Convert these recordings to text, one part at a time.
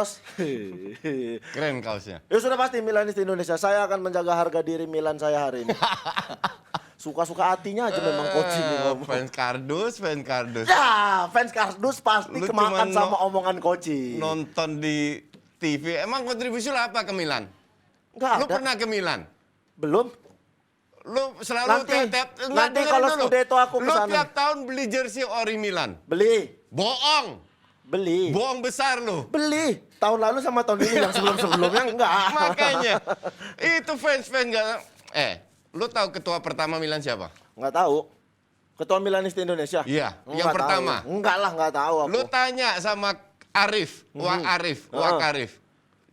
kaos. Keren kaosnya. Ya sudah pasti Milanis di Indonesia. Saya akan menjaga harga diri Milan saya hari ini. Suka-suka hatinya aja memang coach ini ngomong. Fans kardus. Ya, fans kardus pasti Lu kemakan cuman sama omongan coach. Nonton di TV, emang kontribusi lu apa ke Milan? Enggak Lu ada. pernah ke Milan? Belum. Lu selalu Nanti dengerin kalau dulu. Scudetto aku Lu kesana. tiap tahun beli jersey ori Milan. Beli. Bohong. Beli. Bohong besar lu. Beli. Tahun lalu sama tahun ini yang sebelum-sebelumnya enggak. Makanya. Itu fans-fans enggak. Lu tahu ketua pertama Milan siapa? Enggak tahu. Ketua Milanis di Indonesia? Iya, Enggak yang tahu. pertama. Enggak lah, enggak tahu aku. Lu tanya sama Arif, Wak Arif.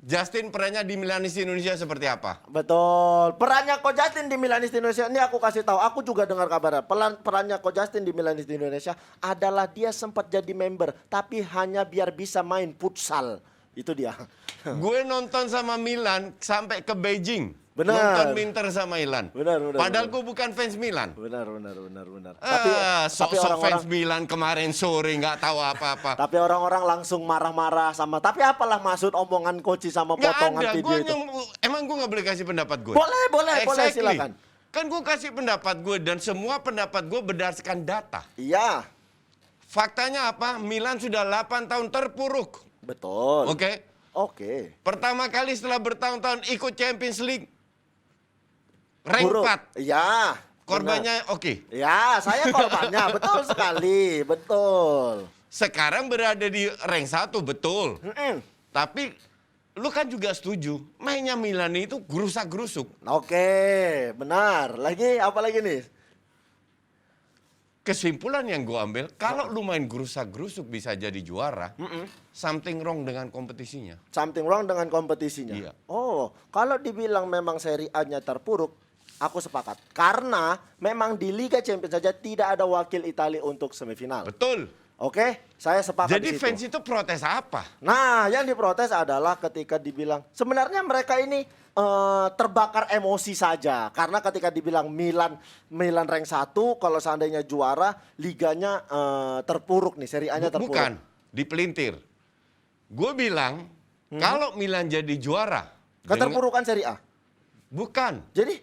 Justin perannya di Milanis di Indonesia seperti apa? Betul. Perannya Ko Justin di Milanis di Indonesia, ini aku kasih tahu. Aku juga dengar kabarnya. Perannya Ko Justin di Milanis di Indonesia adalah dia sempat jadi member, tapi hanya biar bisa main futsal. Itu dia. Gue nonton sama Milan sampai ke Beijing. Benar. Nonton Inter sama Milan. Benar. Padahal gue bukan fans Milan. Benar. Sok fans orang-orang Milan kemarin sore nggak tahu apa-apa. tapi orang-orang langsung marah-marah sama. Tapi apalah maksud omongan coach sama Nggak potongan ada. video itu? Emang gue nggak boleh kasih pendapat gue? Boleh, Exactly. silakan. Kan gue kasih pendapat gue dan semua pendapat gue berdasarkan data. Iya, Faktanya apa? Milan sudah 8 tahun terpuruk. betul. Oke. Oke. Pertama kali setelah bertahun-tahun ikut Champions League. Rank Buruk. 4. Iya. Korbannya oke. Ya, saya korbannya. Betul sekali. Betul. Sekarang berada di rank 1, betul. Mm-mm. Tapi lu kan juga setuju, mainnya Milan itu gerusak-gerusuk. Oke, benar. Lagi, apa lagi nih? Kesimpulan yang gue ambil, kalau lu main gerusak-gerusuk bisa jadi juara, something wrong dengan kompetisinya. Something wrong dengan kompetisinya. Iya. Oh, kalau dibilang memang Serie A-nya terpuruk, aku sepakat. Karena memang di Liga Champions saja tidak ada wakil Italia untuk semifinal. Betul. Oke, saya sepakat Jadi di situ. fans itu protes apa? Nah, yang diprotes adalah ketika dibilang sebenarnya mereka ini terbakar emosi saja. Karena ketika dibilang Milan rank 1, kalau seandainya juara, liganya terpuruk nih, Serie A-nya terpuruk. Bukan, dipelintir. Gue bilang, kalau Milan jadi juara, Keterpurukan Serie A. bukan, Jadi,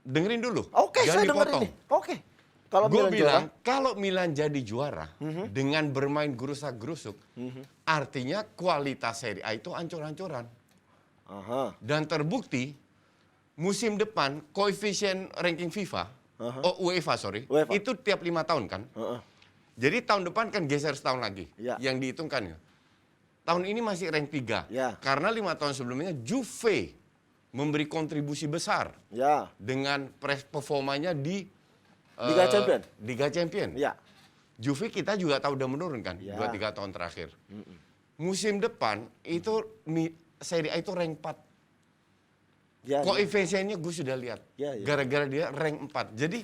dengerin dulu. oke, jangan saya dengar dipotong. ini. Oke. Kalau Gue Milan bilang, juara, kalau Milan jadi juara dengan bermain gerusak-gerusuk, artinya kualitas Serie A itu ancur-ancuran. aha, Dan terbukti, musim depan koefisien ranking FIFA, UEFA, UEFA. itu tiap 5 tahun kan. heeh. Jadi tahun depan kan geser setahun lagi, Ya. yang dihitungkan. Tahun ini masih rank 3, Ya. karena 5 tahun sebelumnya Juve memberi kontribusi besar Ya, dengan performanya di Liga Champion. Liga Champion. ya. Juve kita juga tahu udah menurun kan, Ya. 2-3 tahun terakhir. Musim depan itu Serie A itu rank 4. Ya, ya. Koefisiennya gue sudah lihat. Ya, ya. Gara-gara dia rank 4. Jadi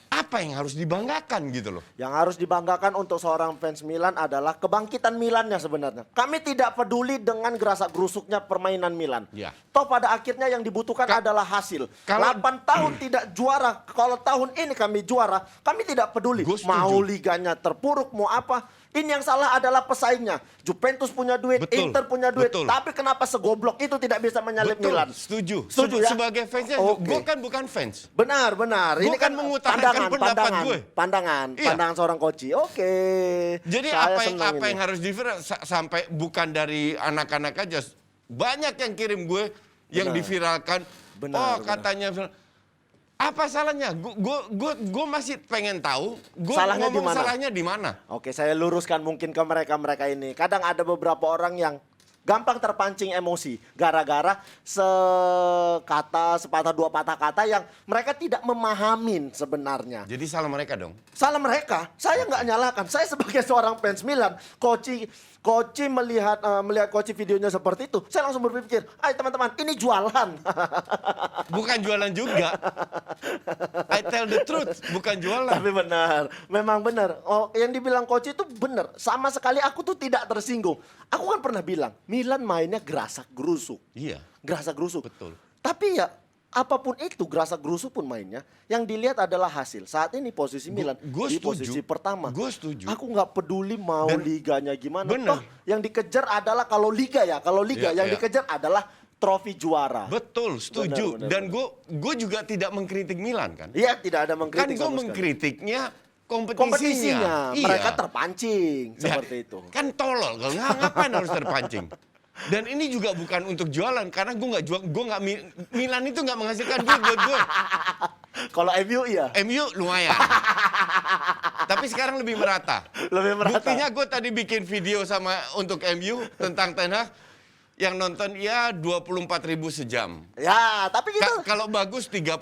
apa yang harus dibanggakan gitu loh. Yang harus dibanggakan untuk seorang fans Milan adalah kebangkitan Milannya sebenarnya. Kami tidak peduli dengan gerasak-gerusuknya permainan Milan. Ya. Toh pada akhirnya yang dibutuhkan adalah hasil. kalau- 8 tahun tidak juara. Kalau tahun ini kami juara, kami tidak peduli. Gua setuju. Mau liganya terpuruk, mau apa. Ini yang salah adalah pesaingnya. Juventus punya duit, Betul, Inter punya duit. betul. Tapi kenapa segoblok itu tidak bisa menyalip Betul, Milan? setuju. Setuju ya? Sebagai fansnya, Oke. gue kan bukan fans. Benar. Gua Ini kan mengutarakan pendapat gue. Pandangan Iya. seorang koci. Oke. Jadi Saya apa senang ini. yang harus diviral sampai bukan dari anak-anak aja. Banyak yang kirim gue yang Benar. diviralkan. Benar, Katanya apa salahnya? Gue masih pengen tahu. Gue Salahnya di ngomong mana? salahnya di mana? Oke, saya luruskan mungkin ke mereka ini. Kadang ada beberapa orang yang gampang terpancing emosi gara-gara sepatah dua patah kata yang mereka tidak memahamin sebenarnya. Jadi salah mereka dong. Salah mereka, saya nggak nyalakan. Saya sebagai seorang fans Milan, Koci melihat Koci videonya seperti itu, saya langsung berpikir, ayo teman-teman, ini jualan. Bukan jualan juga. I tell the truth, bukan jualan. Tapi benar, memang benar. Oh, yang dibilang Koci itu benar. Sama sekali aku tuh tidak tersinggung. Aku kan pernah bilang, Milan mainnya gerasak gerusuk. Iya, Gerasak gerusuk. betul. Tapi ya, apapun itu, gerasa-gerusu pun mainnya, yang dilihat adalah hasil. Saat ini posisi Milan Gua di setuju. posisi pertama. Gue setuju. Aku nggak peduli mau Dan- liganya gimana. Benar. Toh yang dikejar adalah kalau liga Iya, yang iya. dikejar adalah trofi juara. Betul, setuju. Benar, Dan gue juga tidak mengkritik Milan kan. Iya, tidak ada Kan mengkritik gue sama sekali. mengkritiknya kompetisinya. Kompetisinya, Iya. mereka terpancing Ya, seperti itu. Kan tolol, kalau ngapain harus terpancing? Dan ini juga bukan untuk jualan karena gue nggak jual, Milan itu nggak menghasilkan duit buat gue. Kalau MU iya, MU lumayan, tapi sekarang lebih merata. lebih merata. Buktinya gue tadi bikin video sama untuk MU tentang Ten Hag yang nonton ya 24.000 sejam. Ya, tapi gitu. Kalau bagus 35.000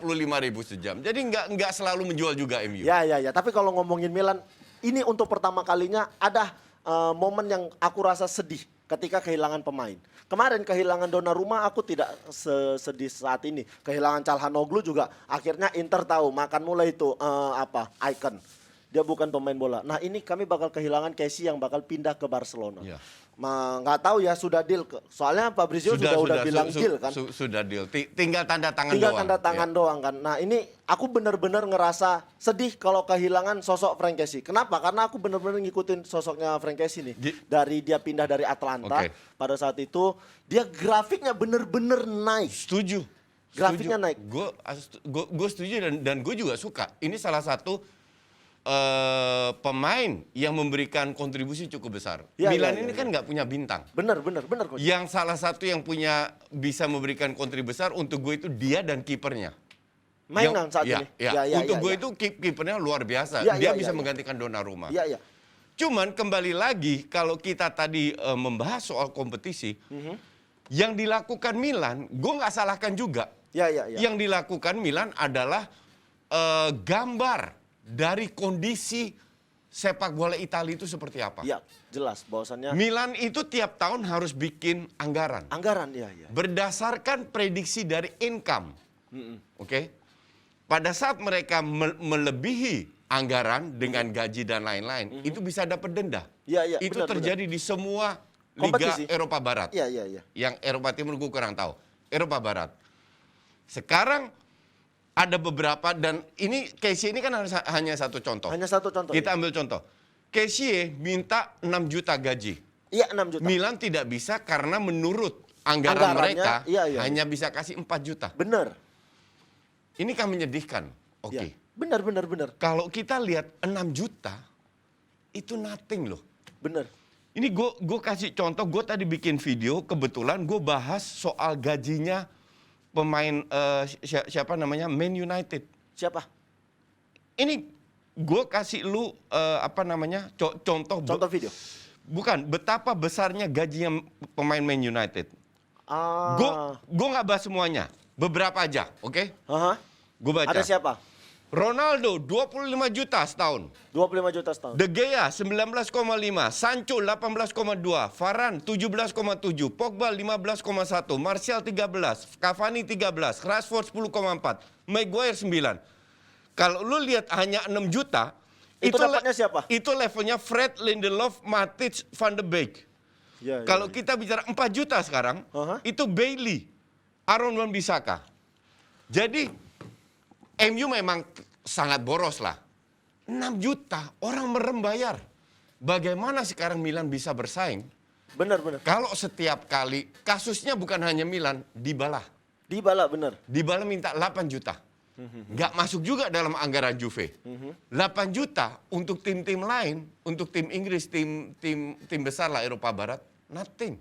sejam. Jadi nggak selalu menjual juga MU. Ya. Tapi kalau ngomongin Milan, ini untuk pertama kalinya ada momen yang aku rasa sedih ketika kehilangan pemain. Kemarin kehilangan Donnarumma aku tidak sedih saat ini. Kehilangan Calhanoglu juga akhirnya Inter tahu makan mulai itu icon. Dia bukan pemain bola. Nah ini kami bakal kehilangan Kessie yang bakal pindah ke Barcelona. Iya. Nggak tahu ya sudah deal. Soalnya Fabrizio sudah bilang deal kan. Sudah deal. Tinggal tanda tangan Tinggal doang. tanda tangan Ya. doang kan. Nah ini aku benar-benar ngerasa sedih kalau kehilangan sosok Frank Kessie. Kenapa? Karena aku benar-benar ngikutin sosoknya Frank Kessie nih. Dari dia pindah dari Atlanta Oke. pada saat itu dia grafiknya benar-benar naik. Setuju. Grafiknya naik. Gue setuju dan gue juga suka. Ini salah satu pemain yang memberikan kontribusi cukup besar. Ya, Milan ya, ini ya, kan nggak punya bintang. Benar coach. Yang salah satu yang bisa memberikan kontribusi besar untuk gue itu dia dan kipernya. Mainan saat Ya, ini. ya. Untuk gue itu kipernya luar biasa. Ya, Dia ya, bisa ya. menggantikan Donnarumma. Iya. Cuman kembali lagi kalau kita tadi membahas soal kompetisi, yang dilakukan Milan, gue nggak salahkan juga. Ya. Yang dilakukan Milan adalah gambar dari kondisi sepak bola Italia itu seperti apa. Iya, jelas bahwasannya Milan itu tiap tahun harus bikin anggaran. anggaran iya. Berdasarkan prediksi dari income. Oke? Pada saat mereka melebihi anggaran dengan gaji dan lain-lain, itu bisa dapat denda. Iya, Itu benar, terjadi di semua liga Kompetisi. Eropa Barat. Iya. Yang Eropa Timur gue kurang tahu. Eropa Barat. Sekarang ada beberapa dan ini Kessie ini kan hanya satu contoh. Hanya satu contoh. Kita ambil contoh. Kessie minta 6 juta gaji. Iya 6 juta. Milan tidak bisa karena menurut anggaran Anggarannya, mereka iya. hanya bisa kasih 4 juta. Benar. Ini kan menyedihkan. Oke. Iya. Benar. Kalau kita lihat 6 juta itu nothing loh. Benar. Ini gue kasih contoh, gue tadi bikin video, kebetulan gue bahas soal gajinya pemain siapa namanya Man United. Siapa? Ini gue kasih lu contoh Video. bukan betapa besarnya gajinya pemain Man United. Gue nggak bahas semuanya, beberapa aja, oke? Gue baca. Ada siapa? Ronaldo 25 juta setahun. 25 juta setahun. De Gea 19,5, Sancho 18,2, Varane 17,7, Pogba 15,1, Martial 13, Cavani 13, Rashford 10,4, Maguire 9. Kalau lu lihat hanya 6 juta, Itu dapatnya siapa? Itu levelnya Fred, Lindelof, Matic, Van de Beek. Ya, Kalau kita bicara 4 juta sekarang, itu Bailey, Aaron Wan-Bissaka. Jadi MU memang sangat boros lah. 6 juta, orang merem bayar. Bagaimana sekarang Milan bisa bersaing? Benar. Kalau setiap kali, kasusnya bukan hanya Milan, Dybala. Benar. Dybala minta 8 juta. Nggak masuk juga dalam anggaran Juve. 8 juta untuk tim-tim lain, untuk tim Inggris, tim besar lah Eropa Barat, nothing.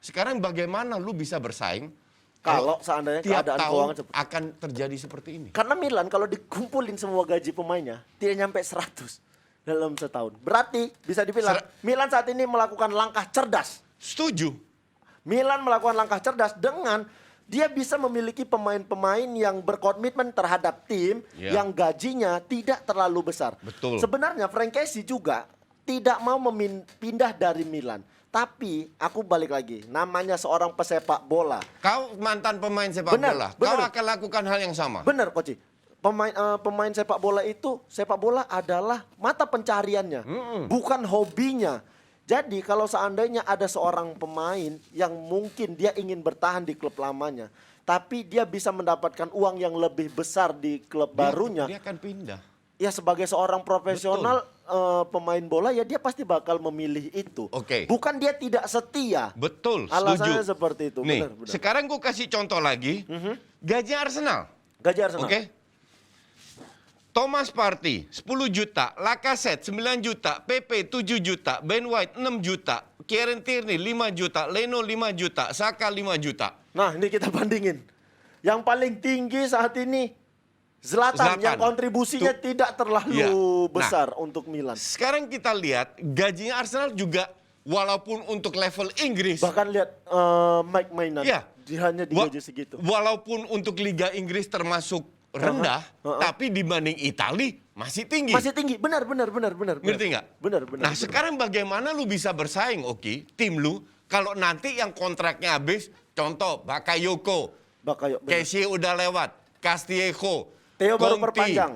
Sekarang bagaimana lu bisa bersaing? Kalau seandainya tiap keadaan tahun keuangan seperti akan terjadi seperti ini. Karena Milan kalau dikumpulin semua gaji pemainnya tidak nyampe 100 dalam setahun. Berarti bisa dibilang Milan saat ini melakukan langkah cerdas. Setuju. Milan melakukan langkah cerdas dengan dia bisa memiliki pemain-pemain yang berkomitmen terhadap tim yang gajinya tidak terlalu besar. Betul. Sebenarnya Frank Kessie juga tidak mau pindah dari Milan. Tapi aku balik lagi, namanya seorang pesepak bola. Kau mantan pemain sepak bola, kau akan lakukan hal yang sama. Benar, Coach. Pemain sepak bola itu, sepak bola adalah mata pencariannya, bukan hobinya. Jadi kalau seandainya ada seorang pemain yang mungkin dia ingin bertahan di klub lamanya, tapi dia bisa mendapatkan uang yang lebih besar di klub barunya. Dia akan pindah. Ya sebagai seorang profesional pemain bola ya dia pasti bakal memilih itu. Oke. Bukan dia tidak setia. Betul, Alasannya setuju. seperti itu. Nih, Benar. sekarang gue kasih contoh lagi. Gaji Arsenal. Gaji Arsenal. Oke. Thomas Partey 10 juta, Lacazette 9 juta, Pepe 7 juta, Ben White 6 juta, Kieran Tierney 5 juta, Leno 5 juta, Saka 5 juta. Nah, ini kita bandingin. Yang paling tinggi saat ini Zlatan. Yang kontribusinya tidak terlalu besar untuk Milan. Sekarang kita lihat gajinya Arsenal juga walaupun untuk level Inggris. Bahkan lihat Mike Maignan, dia hanya digaji segitu. Walaupun untuk Liga Inggris termasuk rendah, tapi dibanding Itali masih tinggi. Masih tinggi, benar. Ngerti nggak? Benar. Nah sekarang bagaimana lu bisa bersaing, Oki, tim lu, kalau nanti yang kontraknya habis, contoh Bakayoko, Kessie udah lewat, Castillejo, Theo baru Conti, perpanjang.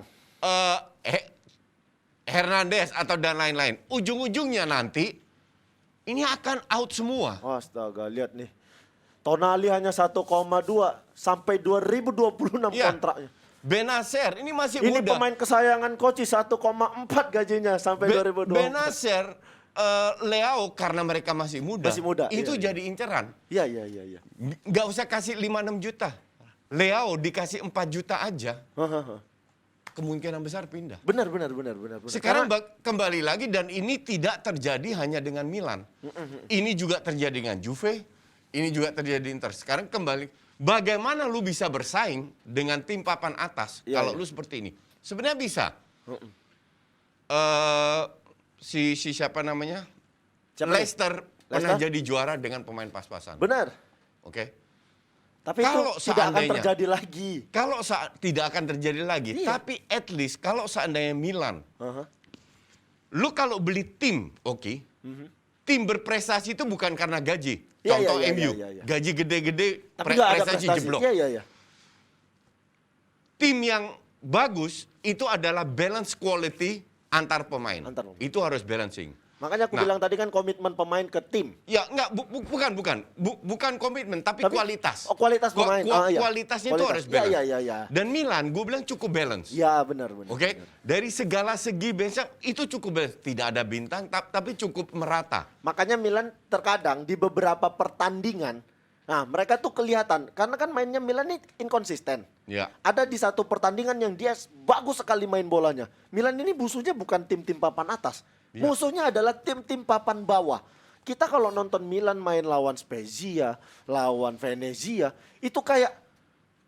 Hernandez atau dan lain-lain. Ujung-ujungnya nanti ini akan out semua. Astaga, lihat nih. Tonali hanya 1,2 sampai 2026 kontraknya. Benacer ini masih Ini muda. pemain kesayangan Koci 1,4 gajinya sampai 2024. Benacer, Leao karena mereka masih muda. Itu jadi inceran. Iya. Nggak usah kasih 5-6 juta. Leao dikasih 4 juta aja. Kemungkinan besar pindah. Benar. Sekarang kembali lagi dan ini tidak terjadi hanya dengan Milan. Ini juga terjadi dengan Juve, ini juga terjadi Inter. Sekarang kembali, bagaimana lu bisa bersaing dengan tim papan atas kalau lu seperti ini? Sebenarnya bisa. Siapa namanya? Leicester pernah jadi juara dengan pemain pas-pasan. Benar. Oke. Tapi kalau itu tidak akan terjadi lagi. Kalau tidak akan terjadi lagi. Tapi at least kalau seandainya Milan, lu kalau beli tim, tim berprestasi itu bukan karena gaji. Contoh MU, gaji gede-gede, prestasi jeblok. Tim yang bagus itu adalah balance quality antar pemain. Itu harus balancing. Makanya aku bilang tadi kan komitmen pemain ke tim. Ya, enggak, bukan komitmen, tapi kualitas. Oh, kualitas pemain. Kualitasnya itu harus balance. Iya. Dan Milan, gue bilang cukup balance. Ya, benar. Oke, dari segala segi biasa itu cukup balance. Tidak ada bintang, tapi cukup merata. Makanya Milan terkadang di beberapa pertandingan, nah mereka tuh kelihatan karena kan mainnya Milan ini inkonsisten. Ya. Ada di satu pertandingan yang dia bagus sekali main bolanya. Milan ini musuhnya bukan tim-tim papan atas. Ya. Musuhnya adalah tim-tim papan bawah. Kita kalau nonton Milan main lawan Spezia, lawan Venezia, itu kayak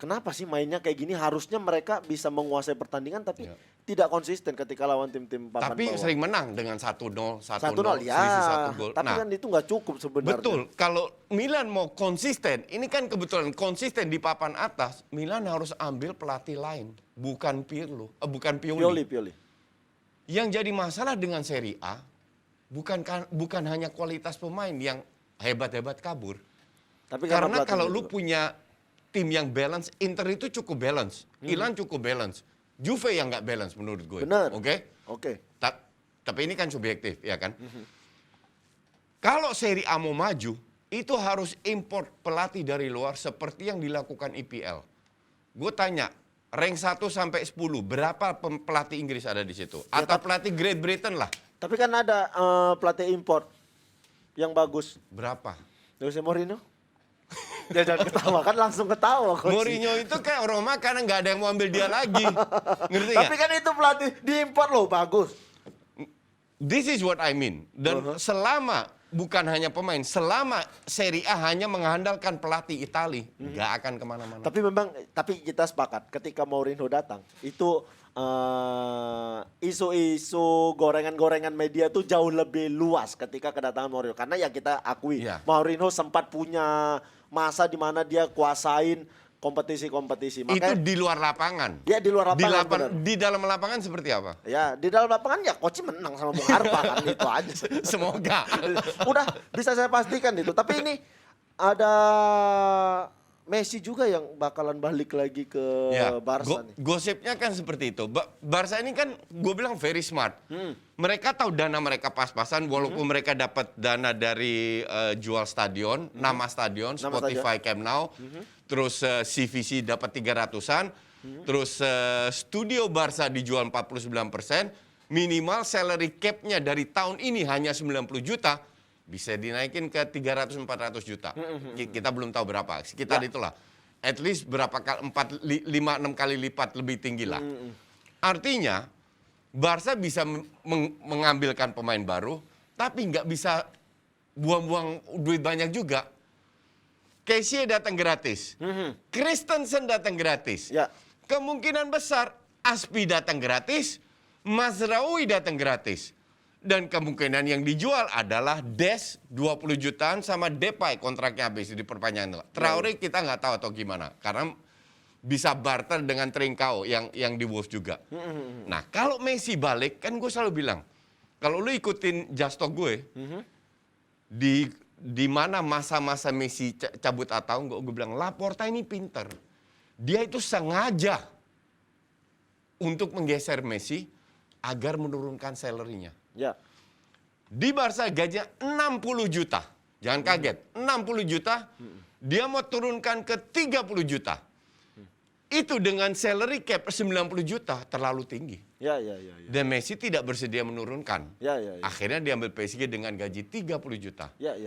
kenapa sih mainnya kayak gini? Harusnya mereka bisa menguasai pertandingan tapi tidak konsisten ketika lawan tim-tim papan bawah. Tapi sering menang dengan 1-0, 1-0, ya. selisih 1 gol. Tapi kan itu nggak cukup sebenarnya. Betul. Kalau Milan mau konsisten, ini kan kebetulan konsisten di papan atas, Milan harus ambil pelatih lain, bukan Pirlo, bukan Pioli. Yang jadi masalah dengan Serie A bukan hanya kualitas pemain yang hebat-hebat kabur. Tapi karena kalau lu punya tim yang balance, Inter itu cukup balance, Milan cukup balance, Juve yang nggak balance menurut gue. Benar. Oke. Tapi ini kan subjektif, ya kan? Kalau Serie A mau maju, itu harus import pelatih dari luar seperti yang dilakukan IPL. Gue tanya, rank 1 sampai 10, berapa pelatih Inggris ada di situ? Atau pelatih Great Britain lah. Tapi kan ada pelatih import yang bagus. Berapa? Jose Mourinho. Dia jangan ketawa, kan langsung ketawa. Mourinho itu kayak Roma karena nggak ada yang mau ambil dia lagi. Ngerti nggak? Tapi kan itu pelatih diimport loh, bagus. This is what I mean. Dan selama, bukan hanya pemain, selama Serie A hanya mengandalkan pelatih Itali, nggak akan kemana-mana. Tapi kita sepakat, ketika Mourinho datang, itu isu-isu gorengan-gorengan media tuh jauh lebih luas ketika kedatangan Mourinho. Karena ya kita akui, Mourinho sempat punya masa di mana dia kuasain kompetisi-kompetisi. Itu di luar lapangan. Ya, di luar lapangan. Di dalam lapangan seperti apa? Ya, di dalam lapangan ya coach menang sama Bung Harpa kan, itu aja. Semoga. Udah bisa saya pastikan itu. Tapi ini ada Messi juga yang bakalan balik lagi ke Barca nih. Gosipnya kan seperti itu. Barca ini kan gue bilang very smart. Mereka tahu dana mereka pas-pasan walaupun mereka dapat dana dari jual stadion, nama stadion, Spotify Camp Nou, terus CVC dapat 300-an, terus studio Barca dijual 49%, minimal salary cap-nya dari tahun ini hanya 90 juta, bisa dinaikin ke 300-400 juta. Kita belum tahu berapa, sekitar itulah. At least berapa kali, 5-6 kali lipat lebih tinggi lah. Artinya, Barca bisa mengambilkan pemain baru, tapi nggak bisa buang-buang duit banyak juga. Kessie datang gratis. Christensen datang gratis. Ya. Kemungkinan besar Aspi datang gratis, Mazraoui datang gratis. Dan kemungkinan yang dijual adalah Des 20 jutaan sama Depay kontraknya habis diperpanjang. Traore kita nggak tahu atau gimana. Karena bisa barter dengan Trincao yang di Wolves juga. Nah kalau Messi balik kan gue selalu bilang. Kalau lu ikutin just talk gue. Di mana masa-masa Messi cabut atau gue bilang Laporta ini pinter. Dia itu sengaja untuk menggeser Messi agar menurunkan salary-nya. Ya. Di Barca gajinya 60 juta. Jangan kaget. 60 juta, dia mau turunkan ke 30 juta. Itu dengan salary cap 90 juta terlalu tinggi. Ya. Dan Messi tidak bersedia menurunkan. Ya. Akhirnya diambil PSG dengan gaji 30 juta. Ya.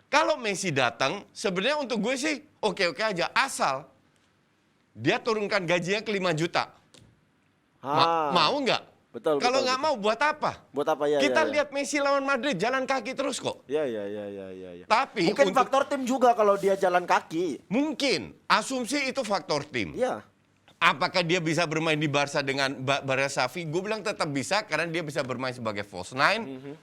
Kalau Messi datang, sebenarnya untuk gue sih oke-oke aja. Asal dia turunkan gajinya ke 5 juta. Mau nggak? Betul. Kalau nggak mau buat apa? Buat apa ya? Kita lihat Messi lawan Madrid jalan kaki terus kok. Ya. Tapi Mungkin faktor tim juga kalau dia jalan kaki. mungkin asumsi itu faktor tim. Ya. Apakah dia bisa bermain di Barca dengan Barca Xavi? Gue bilang tetap bisa karena dia bisa bermain sebagai false nine.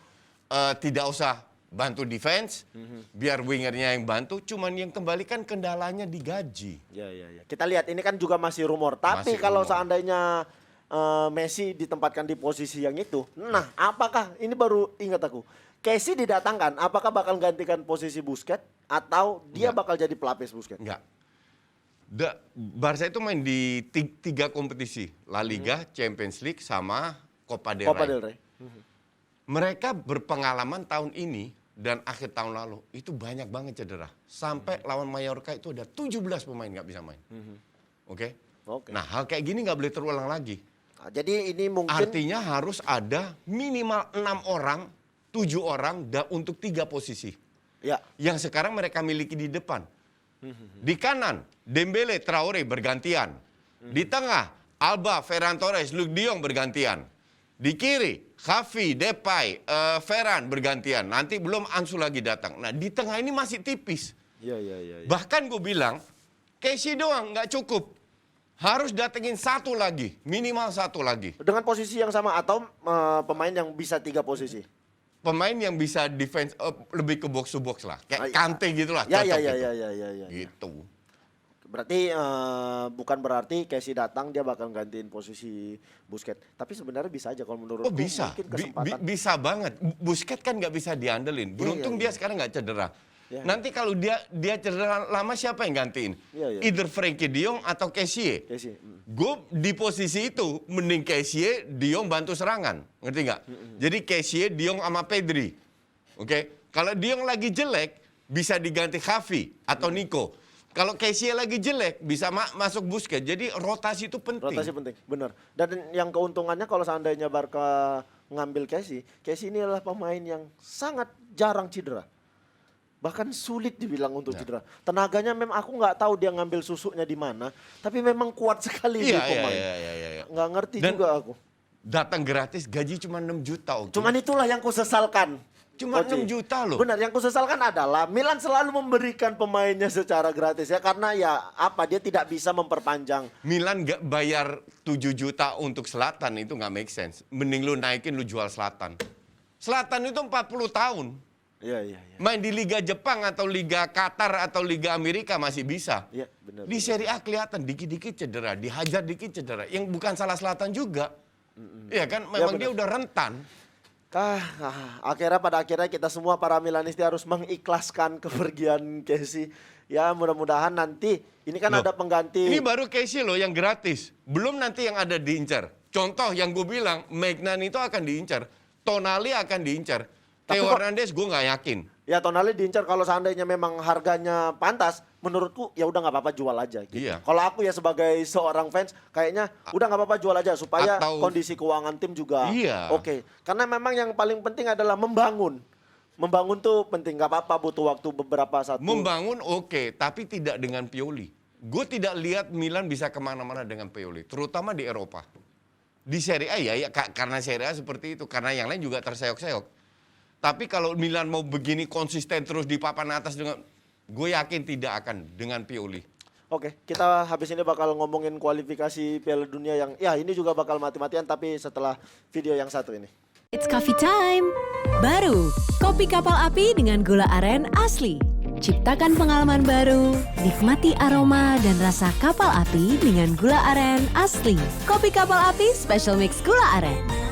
Tidak usah bantu defense, biar wingernya yang bantu. Cuman yang kembalikan kendalanya di gaji. Ya. Kita lihat ini kan juga masih rumor. Tapi Masih kalau rumor. seandainya Messi ditempatkan di posisi yang itu, nah apakah ini baru ingat aku, Kessie didatangkan, apakah bakal gantikan posisi Busquets atau dia bakal jadi pelapis Busquets? Enggak. Barca itu main di 3 kompetisi, La Liga, Champions League, sama Copa del Rey. Mereka berpengalaman tahun ini dan akhir tahun lalu itu banyak banget cedera. Sampai lawan Mallorca itu ada 17 pemain nggak bisa main. Oke? Nah hal kayak gini nggak boleh terulang lagi. Nah, jadi ini mungkin Artinya harus ada minimal 6 orang, 7 orang untuk 3 posisi. ya. Yang sekarang mereka miliki di depan. Di kanan, Dembele, Traore bergantian. Di tengah, Alba, Ferran Torres, Luke de Jong bergantian. Di kiri, Xavi, Depay, Ferran bergantian. Nanti belum Ansu lagi datang. Nah di tengah ini masih tipis. Ya. Bahkan gue bilang, Kessie doang nggak cukup. Harus datengin 1 lagi, minimal 1 lagi. Dengan posisi yang sama atau pemain yang bisa 3 posisi. Pemain yang bisa defense lebih ke box to box lah, kayak Kante gitu lah. Ya. Gitu. Berarti bukan berarti Kessie datang dia bakal gantiin posisi Busquets. Tapi sebenarnya bisa aja kalau menurut Bisa, mungkin kesempatan. bisa banget. Busquets kan nggak bisa diandelin. Beruntung dia sekarang nggak cedera. Nanti kalau dia cedera lama siapa yang gantiin? Either Frenkie de Jong atau Kessie. Gue di posisi itu mending Kessie, de Jong bantu serangan, ngerti nggak? Jadi Kessie, de Jong sama Pedri. Oke? Kalau de Jong lagi jelek bisa diganti Xavi atau Nico. Kalau Kessie lagi jelek bisa masuk Busquets. Jadi rotasi itu penting. Rotasi penting, benar. Dan yang keuntungannya kalau seandainya Barca ngambil Kessie ini adalah pemain yang sangat jarang cedera. Bahkan sulit dibilang untuk cedera. Tenaganya memang aku nggak tahu dia ngambil susuknya di mana, tapi memang kuat sekali dia pemain. Iya. Nggak ngerti Dan juga aku. Datang gratis, gaji cuma 6 juta. Okay? Cuman itulah yang kusesalkan. Cuma Oci. 6 juta loh. Benar, yang kusesalkan adalah Milan selalu memberikan pemainnya secara gratis ya, karena ya apa dia tidak bisa memperpanjang. Milan nggak bayar 7 juta untuk Zlatan, itu nggak make sense. Mending lu naikin, lu jual Zlatan. Zlatan itu 40 tahun. Iya. Main di Liga Jepang atau Liga Qatar atau Liga Amerika masih bisa. Iya, benar. Di Serie A kelihatan dikit-dikit cedera, dihajar dikit cedera. Yang bukan salah Zlatan juga. Iya kan, memang dia udah rentan. Pada akhirnya kita semua para Milanisti harus mengikhlaskan kepergian Casey. Ya mudah-mudahan nanti ini kan Loh, ada pengganti. Ini baru Casey loh yang gratis. Belum nanti yang ada diincar. Contoh yang gue bilang, Magnan itu akan diincar. Tonali akan diincar. Theo Hernandez gue nggak yakin. Ya Tonali diincar kalau seandainya memang harganya pantas, menurutku ya udah nggak apa-apa jual aja. Gitu. Iya. Kalau aku ya sebagai seorang fans, kayaknya udah nggak apa-apa jual aja supaya kondisi keuangan tim juga oke. Karena memang yang paling penting adalah membangun. Membangun tuh penting, nggak apa-apa butuh waktu beberapa satu. Membangun oke, tapi tidak dengan Pioli. Gue tidak lihat Milan bisa kemana-mana dengan Pioli, terutama di Eropa. Di Serie A ya karena Serie A seperti itu, karena yang lain juga terseok-seok. Tapi kalau Milan mau begini konsisten terus di papan atas dengan, gue yakin tidak akan dengan Pioli. Oke, kita habis ini bakal ngomongin kualifikasi Piala Dunia yang ya ini juga bakal mati-matian tapi setelah video yang satu ini. It's coffee time. Baru, kopi kapal api dengan gula aren asli. Ciptakan pengalaman baru, nikmati aroma dan rasa kapal api dengan gula aren asli. Kopi kapal api special mix gula aren.